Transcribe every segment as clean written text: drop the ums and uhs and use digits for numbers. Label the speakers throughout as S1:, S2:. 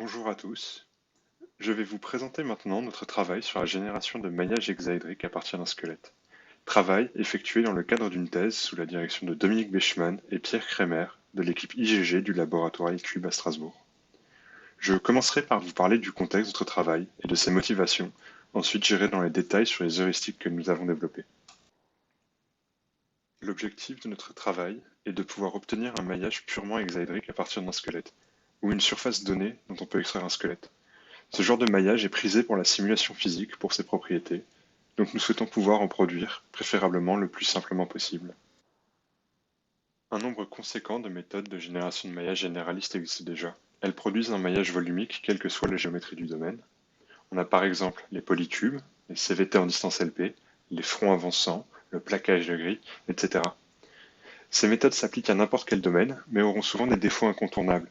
S1: Bonjour à tous. Je vais vous présenter maintenant notre travail sur la génération de maillage hexaédrique à partir d'un squelette. Travail effectué dans le cadre d'une thèse sous la direction de Dominique Bechmann et Pierre Kremer de l'équipe IGG du laboratoire iCube à Strasbourg. Je commencerai par vous parler du contexte de notre travail et de ses motivations. Ensuite, j'irai dans les détails sur les heuristiques que nous avons développées. L'objectif de notre travail est de pouvoir obtenir un maillage purement hexaédrique à partir d'un squelette, ou une surface donnée dont on peut extraire un squelette. Ce genre de maillage est prisé pour la simulation physique pour ses propriétés, donc nous souhaitons pouvoir en produire, préférablement le plus simplement possible. Un nombre conséquent de méthodes de génération de maillage généraliste existent déjà. Elles produisent un maillage volumique quelle que soit la géométrie du domaine. On a par exemple les polytubes, les CVT en distance LP, les fronts avançants, le plaquage de gris, etc. Ces méthodes s'appliquent à n'importe quel domaine, mais auront souvent des défauts incontournables,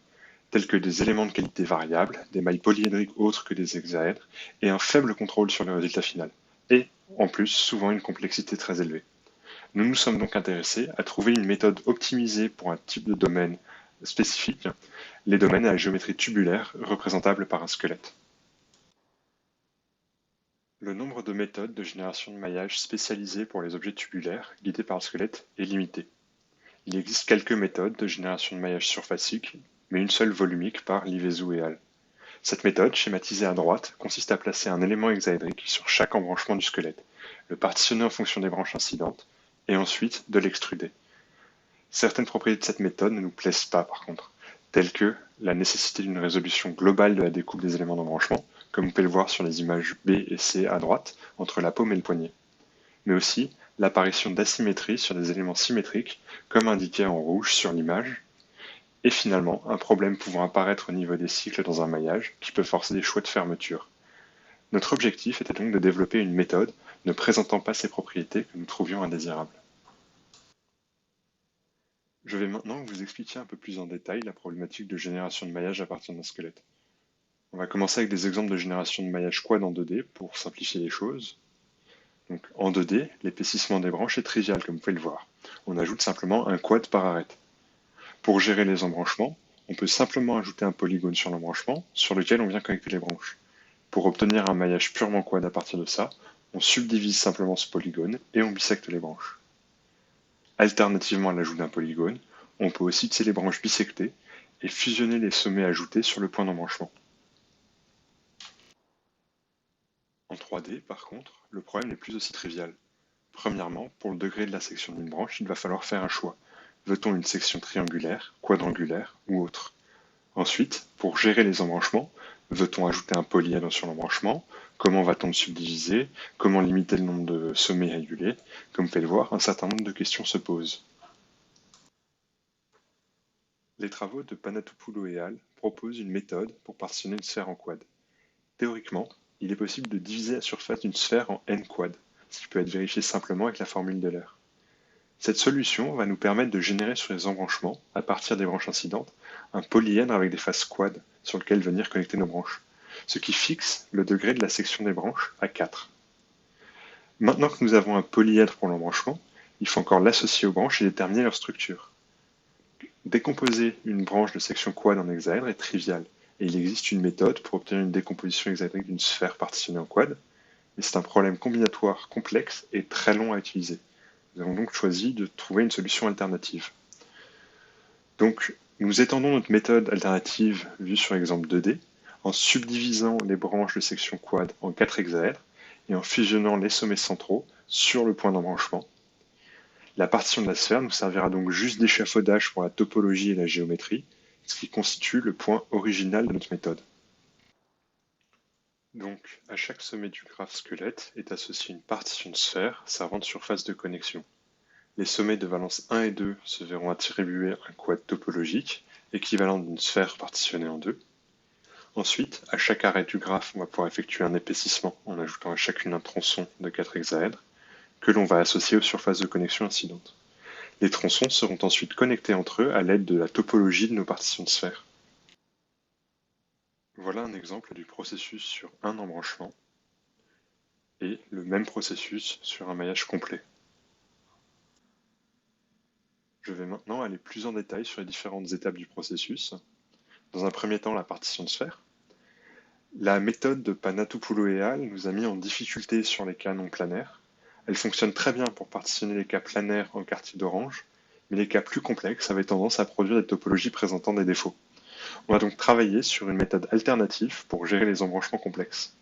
S1: tels que des éléments de qualité variables, des mailles polyédriques autres que des hexaèdres, et un faible contrôle sur le résultat final. Et, en plus, souvent une complexité très élevée. Nous nous sommes donc intéressés à trouver une méthode optimisée pour un type de domaine spécifique, les domaines à la géométrie tubulaire représentables par un squelette. Le nombre de méthodes de génération de maillage spécialisées pour les objets tubulaires guidés par le squelette est limité. Il existe quelques méthodes de génération de maillage surfacique, mais une seule volumique par Livezou et al. Cette méthode, schématisée à droite, consiste à placer un élément hexaédrique sur chaque embranchement du squelette, le partitionner en fonction des branches incidentes, et ensuite de l'extruder. Certaines propriétés de cette méthode ne nous plaisent pas par contre, telles que la nécessité d'une résolution globale de la découpe des éléments d'embranchement, comme vous pouvez le voir sur les images B et C à droite, entre la paume et le poignet, mais aussi l'apparition d'asymétrie sur des éléments symétriques, comme indiqué en rouge sur l'image, et finalement un problème pouvant apparaître au niveau des cycles dans un maillage qui peut forcer des choix de fermeture. Notre objectif était donc de développer une méthode ne présentant pas ces propriétés que nous trouvions indésirables. Je vais maintenant vous expliquer un peu plus en détail la problématique de génération de maillage à partir d'un squelette. On va commencer avec des exemples de génération de maillage quad en 2D pour simplifier les choses. Donc, en 2D, l'épaississement des branches est trivial comme vous pouvez le voir. On ajoute simplement un quad par arête. Pour gérer les embranchements, on peut simplement ajouter un polygone sur l'embranchement sur lequel on vient connecter les branches. Pour obtenir un maillage purement quad à partir de ça, on subdivise simplement ce polygone et on bisecte les branches. Alternativement à l'ajout d'un polygone, on peut aussi tisser les branches bisectées et fusionner les sommets ajoutés sur le point d'embranchement. En 3D, par contre, le problème n'est plus aussi trivial. Premièrement, pour le degré de la section d'une branche, il va falloir faire un choix. Veut-on une section triangulaire, quadrangulaire ou autre? Ensuite, pour gérer les embranchements, veut-on ajouter un polyèdre sur l'embranchement? Comment va-t-on le subdiviser? Comment limiter le nombre de sommets régulés? Comme vous pouvez le voir, un certain nombre de questions se posent. Les travaux de Panatopoulou et al. Proposent une méthode pour partitionner une sphère en quad. Théoriquement, il est possible de diviser la surface d'une sphère en n quad, ce qui peut être vérifié simplement avec la formule d'Euler. Cette solution va nous permettre de générer sur les embranchements, à partir des branches incidentes, un polyèdre avec des faces quad sur lequel venir connecter nos branches, ce qui fixe le degré de la section des branches à 4. Maintenant que nous avons un polyèdre pour l'embranchement, il faut encore l'associer aux branches et déterminer leur structure. Décomposer une branche de section quad en hexaèdre est trivial, et il existe une méthode pour obtenir une décomposition hexaédrique d'une sphère partitionnée en quad, mais c'est un problème combinatoire complexe et très long à utiliser. Nous avons donc choisi de trouver une solution alternative. Donc, nous étendons notre méthode alternative vue sur l'exemple 2D en subdivisant les branches de section quad en 4 hexaèdres et en fusionnant les sommets centraux sur le point d'embranchement. La partition de la sphère nous servira donc juste d'échafaudage pour la topologie et la géométrie, ce qui constitue le point original de notre méthode. Donc, à chaque sommet du graphe squelette est associée une partition de sphère servant de surface de connexion. Les sommets de valence 1 et 2 se verront attribuer un quad topologique, équivalent d'une sphère partitionnée en deux. Ensuite, à chaque arête du graphe, on va pouvoir effectuer un épaississement en ajoutant à chacune un tronçon de 4 hexaèdres, que l'on va associer aux surfaces de connexion incidentes. Les tronçons seront ensuite connectés entre eux à l'aide de la topologie de nos partitions de sphères. Voilà un exemple du processus sur un embranchement et le même processus sur un maillage complet. Je vais maintenant aller plus en détail sur les différentes étapes du processus. Dans un premier temps, la partition de sphère. La méthode de Panatopoulou et al. Nous a mis en difficulté sur les cas non planaires. Elle fonctionne très bien pour partitionner les cas planaires en quartier d'orange, mais les cas plus complexes avaient tendance à produire des topologies présentant des défauts. On va donc travailler sur une méthode alternative pour gérer les embranchements complexes.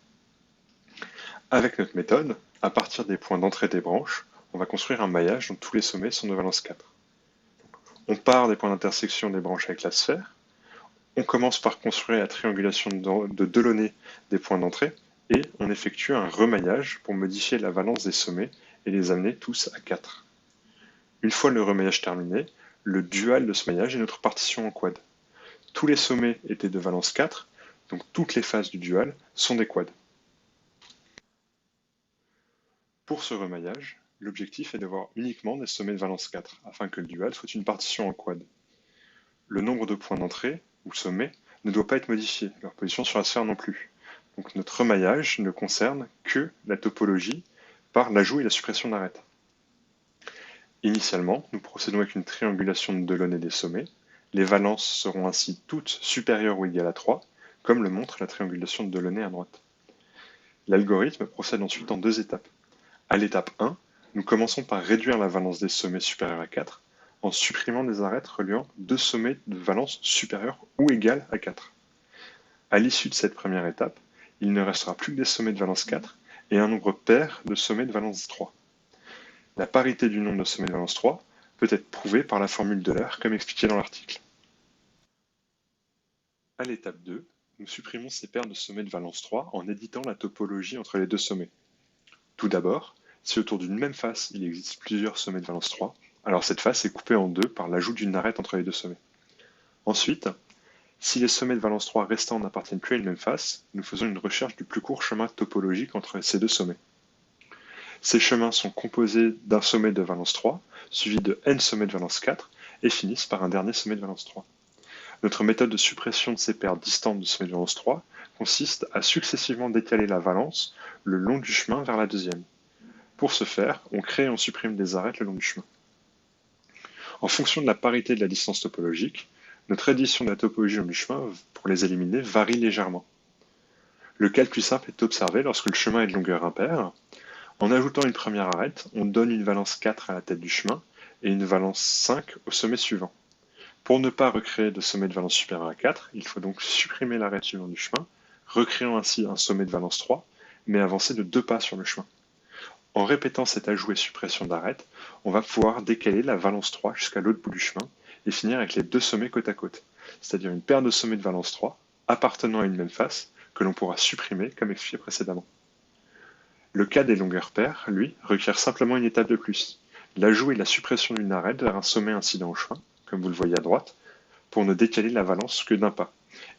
S1: Avec notre méthode, à partir des points d'entrée des branches, on va construire un maillage dont tous les sommets sont de valence 4. On part des points d'intersection des branches avec la sphère. On commence par construire la triangulation de Delaunay des points d'entrée et on effectue un remaillage pour modifier la valence des sommets et les amener tous à 4. Une fois le remaillage terminé, le dual de ce maillage est notre partition en quad. Tous les sommets étaient de valence 4, donc toutes les faces du dual sont des quads. Pour ce remaillage, l'objectif est d'avoir uniquement des sommets de valence 4, afin que le dual soit une partition en quad. Le nombre de points d'entrée, ou sommets, ne doit pas être modifié, leur position sur la sphère non plus. Donc notre remaillage ne concerne que la topologie par l'ajout et la suppression d'arêtes. Initialement, nous procédons avec une triangulation de Delaunay des sommets. Les valences seront ainsi toutes supérieures ou égales à 3, comme le montre la triangulation de Delaunay à droite. L'algorithme procède ensuite en deux étapes. À l'étape 1, nous commençons par réduire la valence des sommets supérieurs à 4 en supprimant des arêtes reliant deux sommets de valence supérieure ou égale à 4. À l'issue de cette première étape, il ne restera plus que des sommets de valence 4 et un nombre pair de sommets de valence 3. La parité du nombre de sommets de valence 3 peut être prouvée par la formule d'Euler comme expliqué dans l'article. À l'étape 2, nous supprimons ces paires de sommets de valence 3 en éditant la topologie entre les deux sommets. Tout d'abord, si autour d'une même face il existe plusieurs sommets de valence 3, alors cette face est coupée en deux par l'ajout d'une arête entre les deux sommets. Ensuite, si les sommets de valence 3 restants n'appartiennent plus à une même face, nous faisons une recherche du plus court chemin topologique entre ces deux sommets. Ces chemins sont composés d'un sommet de valence 3, suivi de n sommets de valence 4, et finissent par un dernier sommet de valence 3. Notre méthode de suppression de ces paires distantes de sommets de valence 3 consiste à successivement décaler la valence le long du chemin vers la deuxième. Pour ce faire, on crée et on supprime des arêtes le long du chemin. En fonction de la parité de la distance topologique, notre édition de la topologie le long du chemin pour les éliminer varie légèrement. Le cas le plus simple est observé lorsque le chemin est de longueur impaire. En ajoutant une première arête, on donne une valence 4 à la tête du chemin et une valence 5 au sommet suivant. Pour ne pas recréer de sommet de valence supérieur à 4, il faut donc supprimer l'arête suivant du chemin, recréant ainsi un sommet de valence 3, mais avancer de 2 pas sur le chemin. En répétant cet ajout et suppression d'arêtes, on va pouvoir décaler la valence 3 jusqu'à l'autre bout du chemin et finir avec les deux sommets côte à côte, c'est-à-dire une paire de sommets de valence 3 appartenant à une même face que l'on pourra supprimer comme expliqué précédemment. Le cas des longueurs paires, lui, requiert simplement une étape de plus, l'ajout et la suppression d'une arête vers un sommet incident au chemin, comme vous le voyez à droite, pour ne décaler la valence que d'un pas,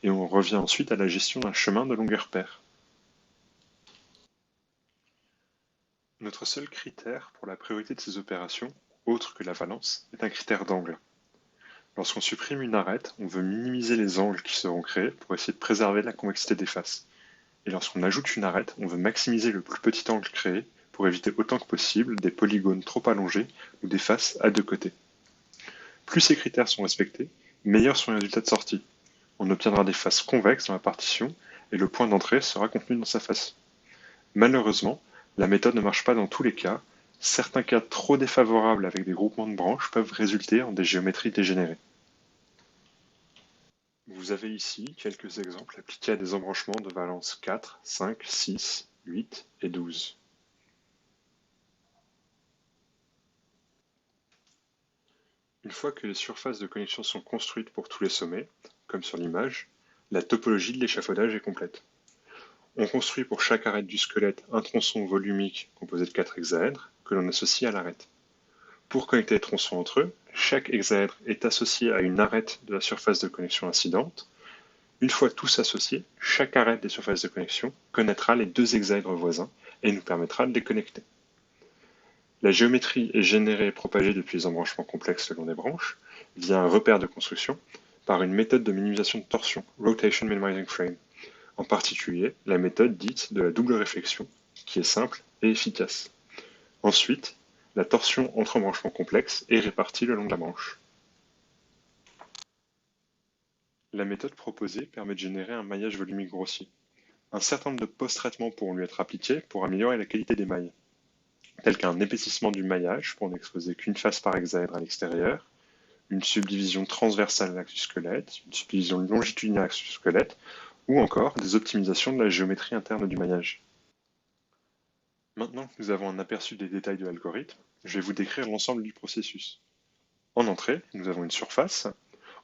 S1: et on revient ensuite à la gestion d'un chemin de longueur paire. Notre seul critère pour la priorité de ces opérations, autre que la valence, est un critère d'angle. Lorsqu'on supprime une arête, on veut minimiser les angles qui seront créés pour essayer de préserver la convexité des faces. Et lorsqu'on ajoute une arête, on veut maximiser le plus petit angle créé pour éviter autant que possible des polygones trop allongés ou des faces à deux côtés. Plus ces critères sont respectés, meilleurs sont les résultats de sortie. On obtiendra des faces convexes dans la partition et le point d'entrée sera contenu dans sa face. Malheureusement, la méthode ne marche pas dans tous les cas. Certains cas trop défavorables avec des groupements de branches peuvent résulter en des géométries dégénérées. Vous avez ici quelques exemples appliqués à des embranchements de valence 4, 5, 6, 8 et 12. Une fois que les surfaces de connexion sont construites pour tous les sommets, comme sur l'image, la topologie de l'échafaudage est complète. On construit pour chaque arête du squelette un tronçon volumique composé de 4 hexaèdres que l'on associe à l'arête. Pour connecter les tronçons entre eux, chaque hexaèdre est associé à une arête de la surface de connexion incidente. Une fois tous associés, chaque arête des surfaces de connexion connaîtra les deux hexaèdres voisins et nous permettra de les connecter. La géométrie est générée et propagée depuis les embranchements complexes selon les branches, via un repère de construction, par une méthode de minimisation de torsion, Rotation Minimizing Frame, en particulier la méthode dite de la double réflexion, qui est simple et efficace. Ensuite, la torsion entre embranchements complexes est répartie le long de la branche. La méthode proposée permet de générer un maillage volumique grossier. Un certain nombre de post-traitements pourront lui être appliqués pour améliorer la qualité des mailles, tels qu'un épaississement du maillage pour n'exposer qu'une face par hexaèdre à l'extérieur, une subdivision transversale de l'axus-squelette, une subdivision longitudinale de l'axus-squelette, ou encore des optimisations de la géométrie interne du maillage. Maintenant que nous avons un aperçu des détails de l'algorithme, je vais vous décrire l'ensemble du processus. En entrée, nous avons une surface.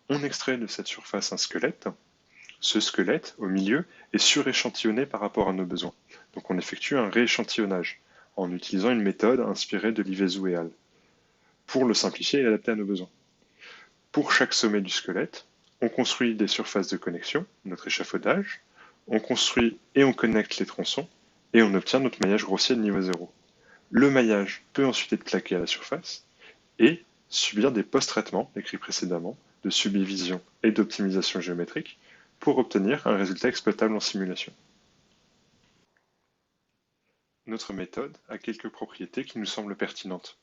S1: On extrait de cette surface un squelette. Ce squelette, au milieu, est suréchantillonné par rapport à nos besoins. Donc on effectue un rééchantillonnage en utilisant une méthode inspirée de Livezou et al. Pour le simplifier et l'adapter à nos besoins. Pour chaque sommet du squelette, on construit des surfaces de connexion, notre échafaudage, on construit et on connecte les tronçons, et on obtient notre maillage grossier de niveau 0. Le maillage peut ensuite être claqué à la surface et subir des post-traitements, décrits précédemment, de subdivision et d'optimisation géométrique pour obtenir un résultat exploitable en simulation. Notre méthode a quelques propriétés qui nous semblent pertinentes.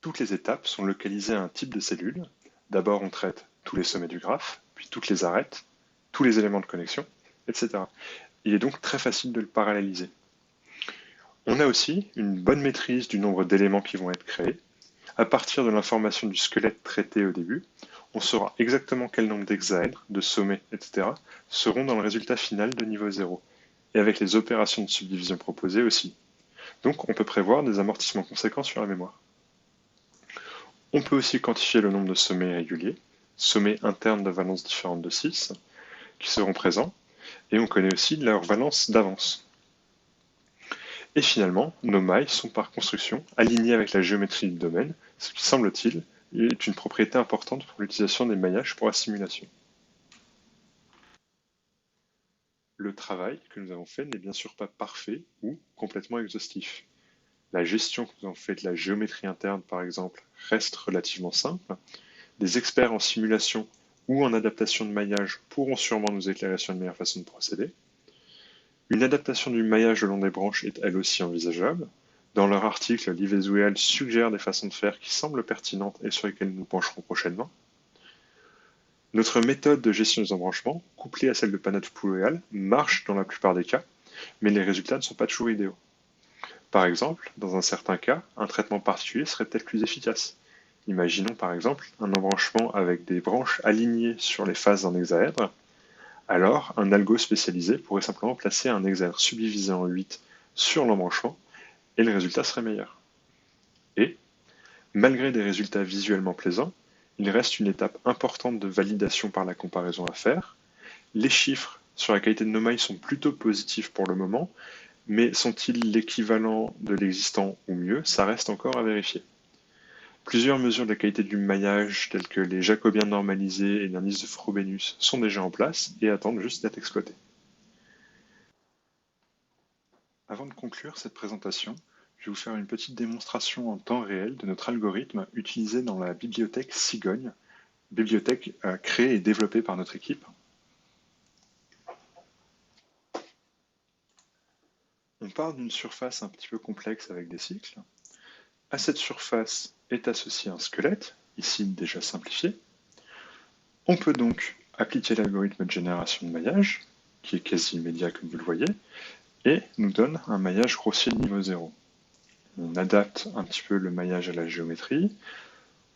S1: Toutes les étapes sont localisées à un type de cellule. D'abord, on traite tous les sommets du graphe, puis toutes les arêtes, tous les éléments de connexion, etc. Il est donc très facile de le paralléliser. On a aussi une bonne maîtrise du nombre d'éléments qui vont être créés. À partir de l'information du squelette traité au début, on saura exactement quel nombre d'hexaèdres, de sommets, etc. seront dans le résultat final de niveau 0, et avec les opérations de subdivision proposées aussi. Donc on peut prévoir des amortissements conséquents sur la mémoire. On peut aussi quantifier le nombre de sommets réguliers, sommets internes de valence différente de 6, qui seront présents, et on connaît aussi leur valence d'avance. Et finalement, nos mailles sont par construction alignées avec la géométrie du domaine, ce qui semble-t-il est une propriété importante pour l'utilisation des maillages pour la simulation. Le travail que nous avons fait n'est bien sûr pas parfait ou complètement exhaustif. La gestion que nous avons fait de la géométrie interne, par exemple, reste relativement simple. Des experts en simulation ou en adaptation de maillage pourront sûrement nous éclairer sur une meilleure façon de procéder. Une adaptation du maillage le long des branches est elle aussi envisageable. Dans leur article, Livezou et al. Suggèrent des façons de faire qui semblent pertinentes et sur lesquelles nous pencherons prochainement. Notre méthode de gestion des embranchements, couplée à celle de Panatopoulou et al., marche dans la plupart des cas, mais les résultats ne sont pas toujours idéaux. Par exemple, dans un certain cas, un traitement particulier serait peut-être plus efficace. Imaginons par exemple un embranchement avec des branches alignées sur les faces d'un hexaèdre. Alors, un algo spécialisé pourrait simplement placer un hexaèdre subdivisé en 8 sur l'embranchement et le résultat serait meilleur. Et, malgré des résultats visuellement plaisants, il reste une étape importante de validation par la comparaison à faire. Les chiffres sur la qualité de nos mailles sont plutôt positifs pour le moment, mais sont-ils l'équivalent de l'existant ou mieux? Ça reste encore à vérifier. Plusieurs mesures de la qualité du maillage, telles que les jacobiens normalisés et l'indice de Frobenius, sont déjà en place et attendent juste d'être exploités. Avant de conclure cette présentation, je vais vous faire une petite démonstration en temps réel de notre algorithme utilisé dans la bibliothèque Cigogne, bibliothèque créée et développée par notre équipe. On part d'une surface un petit peu complexe avec des cycles. À cette surface est associé un squelette, ici déjà simplifié. On peut donc appliquer l'algorithme de génération de maillage, qui est quasi immédiat comme vous le voyez, et nous donne un maillage grossier de niveau 0. On adapte un petit peu le maillage à la géométrie,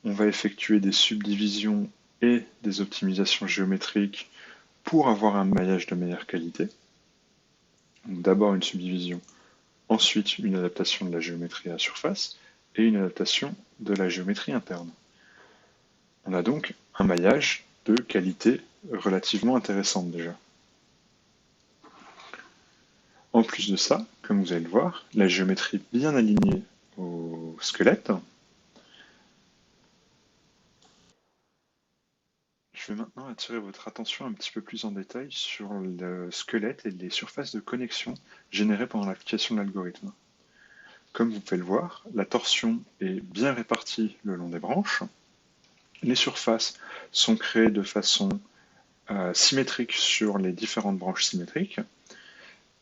S1: on va effectuer des subdivisions et des optimisations géométriques pour avoir un maillage de meilleure qualité. D'abord une subdivision, ensuite une adaptation de la géométrie à la surface, et une adaptation de la géométrie interne. On a donc un maillage de qualité relativement intéressante déjà. En plus de ça, comme vous allez le voir, la géométrie bien alignée au squelette. Je vais maintenant attirer votre attention un petit peu plus en détail sur le squelette et les surfaces de connexion générées pendant l'application de l'algorithme. Comme vous pouvez le voir, la torsion est bien répartie le long des branches. Les surfaces sont créées de façon symétrique sur les différentes branches symétriques.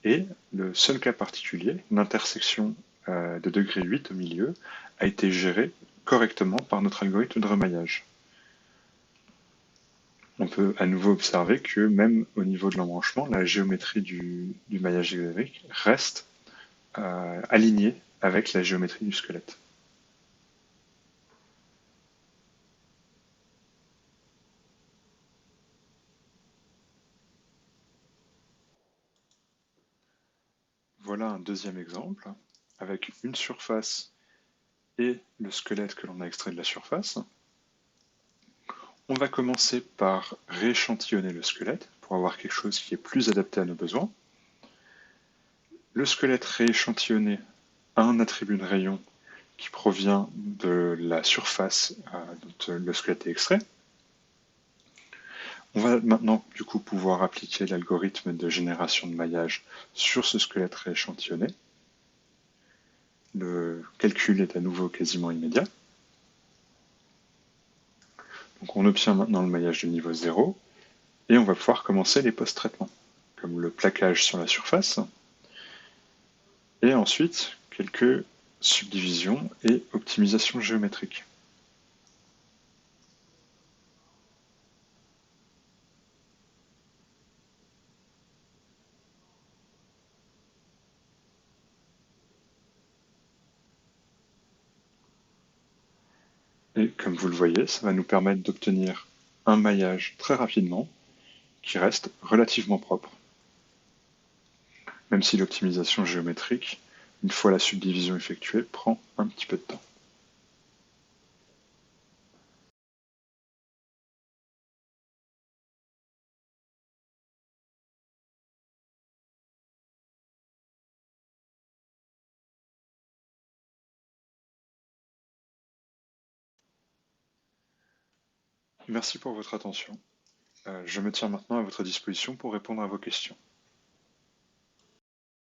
S1: Et le seul cas particulier, l'intersection de degré 8 au milieu, a été gérée correctement par notre algorithme de remaillage. On peut à nouveau observer que même au niveau de l'embranchement, la géométrie du maillage excentrique reste alignée avec la géométrie du squelette. Voilà un deuxième exemple avec une surface et le squelette que l'on a extrait de la surface. On va commencer par rééchantillonner le squelette pour avoir quelque chose qui est plus adapté à nos besoins. Le squelette rééchantillonné a un attribut de rayon qui provient de la surface dont le squelette est extrait. On va maintenant du coup pouvoir appliquer l'algorithme de génération de maillage sur ce squelette rééchantillonné. Le calcul est à nouveau quasiment immédiat. Donc on obtient maintenant le maillage de niveau 0 et on va pouvoir commencer les post-traitements, comme le plaquage sur la surface et ensuite quelques subdivisions et optimisations géométriques. Et comme vous le voyez, ça va nous permettre d'obtenir un maillage très rapidement qui reste relativement propre, même si l'optimisation géométrique, une fois la subdivision effectuée, prend un petit peu de temps. Merci pour votre attention. Je me tiens maintenant à votre disposition pour répondre à vos questions.